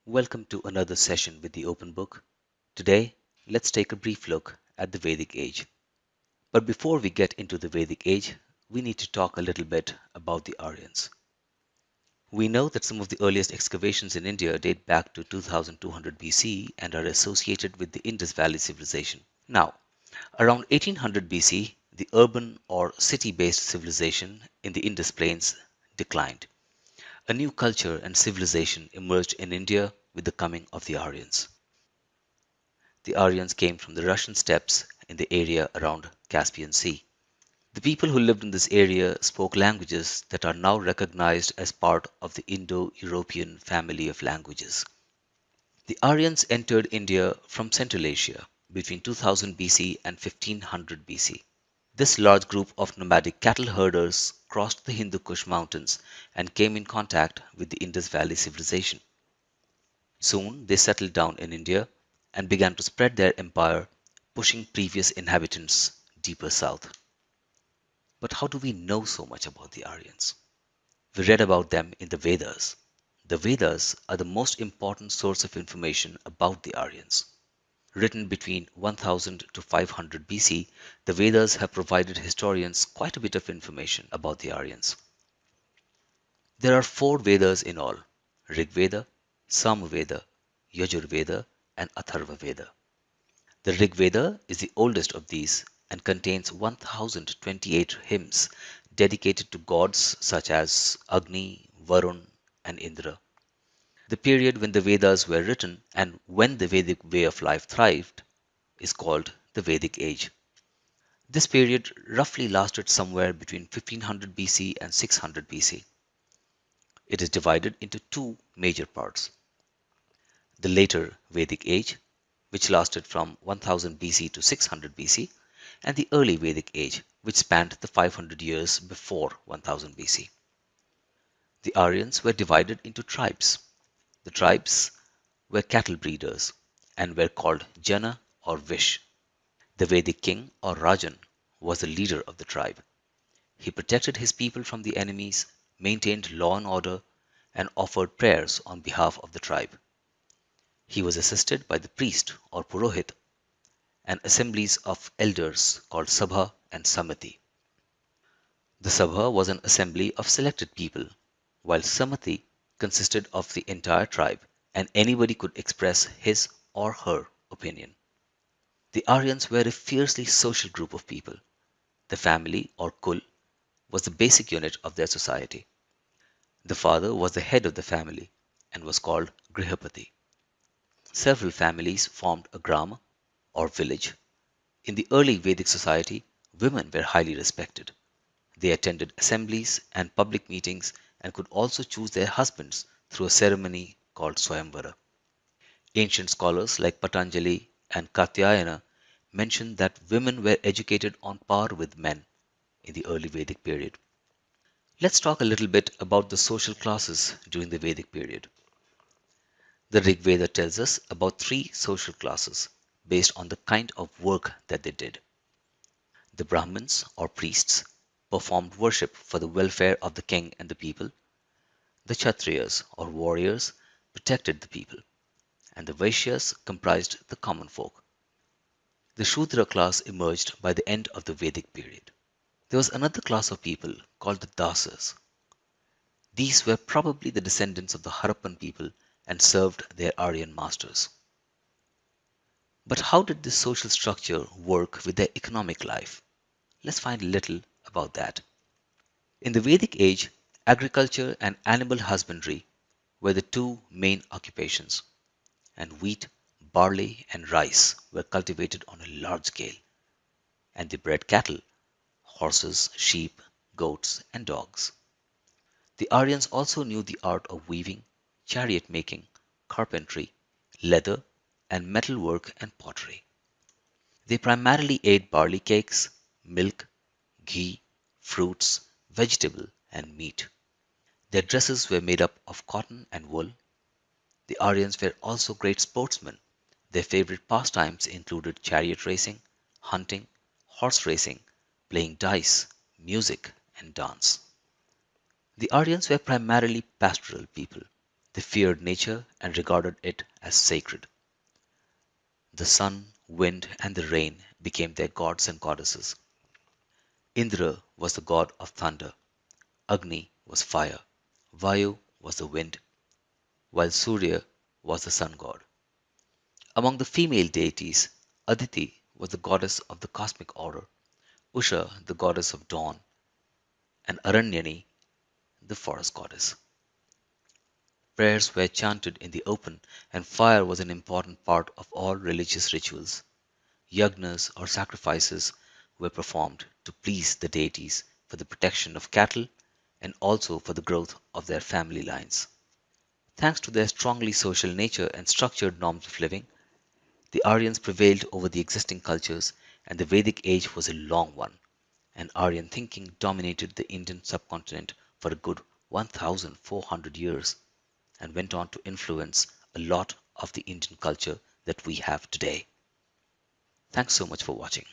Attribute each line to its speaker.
Speaker 1: Welcome to another session with the Open Book. Today, let's take a brief look at the Vedic Age. But before we get into the Vedic Age, we need to talk a little bit about the Aryans. We know that some of the earliest excavations in India date back to 2200 BC and are associated with the Indus Valley civilization. Now, around 1800 BC, the urban or city-based civilization in the Indus Plains declined. A new culture and civilization emerged in India with the coming of the Aryans. The Aryans came from the Russian steppes in the area around Caspian Sea. The people who lived in this area spoke languages that are now recognized as part of the Indo-European family of languages. The Aryans entered India from Central Asia between 2000 BC and 1500 BC. This large group of nomadic cattle herders crossed the Hindu Kush mountains and came in contact with the Indus Valley civilization. Soon they settled down in India and began to spread their empire, pushing previous inhabitants deeper south. But how do we know so much about the Aryans? We read about them in the Vedas. The Vedas are the most important source of information about the Aryans. Written between 1000 to 500 BC, the Vedas have provided historians quite a bit of information about the Aryans. There are four Vedas in all: Rig Veda, Samaveda, Yajurveda, and Atharva Veda. The Rig Veda is the oldest of these and contains 1028 hymns dedicated to gods such as Agni, Varun, and Indra. The period when the Vedas were written and when the Vedic way of life thrived is called the Vedic Age. This period roughly lasted somewhere between 1500 BC and 600 BC. It is divided into two major parts: the later Vedic Age, which lasted from 1000 BC to 600 BC, and the early Vedic Age, which spanned the 500 years before 1000 BC. The Aryans were divided into tribes. The tribes were cattle breeders and were called Jana or Vish. The Vedic king or Rajan was the leader of the tribe. He protected his people from the enemies, maintained law and order, and offered prayers on behalf of the tribe. He was assisted by the priest or Purohit and assemblies of elders called Sabha and Samati. The Sabha was an assembly of selected people, while Samati consisted of the entire tribe and anybody could express his or her opinion. The Aryans were a fiercely social group of people. The family or kul was the basic unit of their society. The father was the head of the family and was called Grihapati. Several families formed a gram or village. In the early Vedic society, women were highly respected. They attended assemblies and public meetings and could also choose their husbands through a ceremony called Swayamvara. Ancient scholars like Patanjali and Katyayana mention that women were educated on par with men in the early Vedic period. Let's talk a little bit about the social classes during the Vedic period. The Rig Veda tells us about three social classes based on the kind of work that they did. The Brahmins or priests performed worship for the welfare of the king and the people. The Kshatriyas or warriors protected the people, and the Vaishyas comprised the common folk. The Shudra class emerged by the end of the Vedic period. There was another class of people called the Dasas. These were probably the descendants of the Harappan people and served their Aryan masters. But how did this social structure work with their economic life? Let's find a little about that. In the Vedic age, agriculture and animal husbandry were the two main occupations, and wheat, barley, and rice were cultivated on a large scale, and they bred cattle, horses, sheep, goats, and dogs. The Aryans also knew the art of weaving, chariot making, carpentry, leather, and metalwork and pottery. They primarily ate barley cakes, milk, ghee, fruits, vegetable, and meat. Their dresses were made up of cotton and wool. The Aryans were also great sportsmen. Their favorite pastimes included chariot racing, hunting, horse racing, playing dice, music, and dance. The Aryans were primarily pastoral people. They feared nature and regarded it as sacred. The sun, wind, and the rain became their gods and goddesses. Indra was the god of thunder, Agni was fire, Vayu was the wind, while Surya was the sun god. Among the female deities, Aditi was the goddess of the cosmic order, Usha the goddess of dawn, and Aranyani the forest goddess. Prayers were chanted in the open, and fire was an important part of all religious rituals. Yagnas or sacrifices were performed to please the deities for the protection of cattle and also for the growth of their family lines. Thanks to their strongly social nature and structured norms of living, the Aryans prevailed over the existing cultures, and the Vedic age was a long one, and Aryan thinking dominated the Indian subcontinent for a good 1,400 years and went on to influence a lot of the Indian culture that we have today. Thanks so much for watching.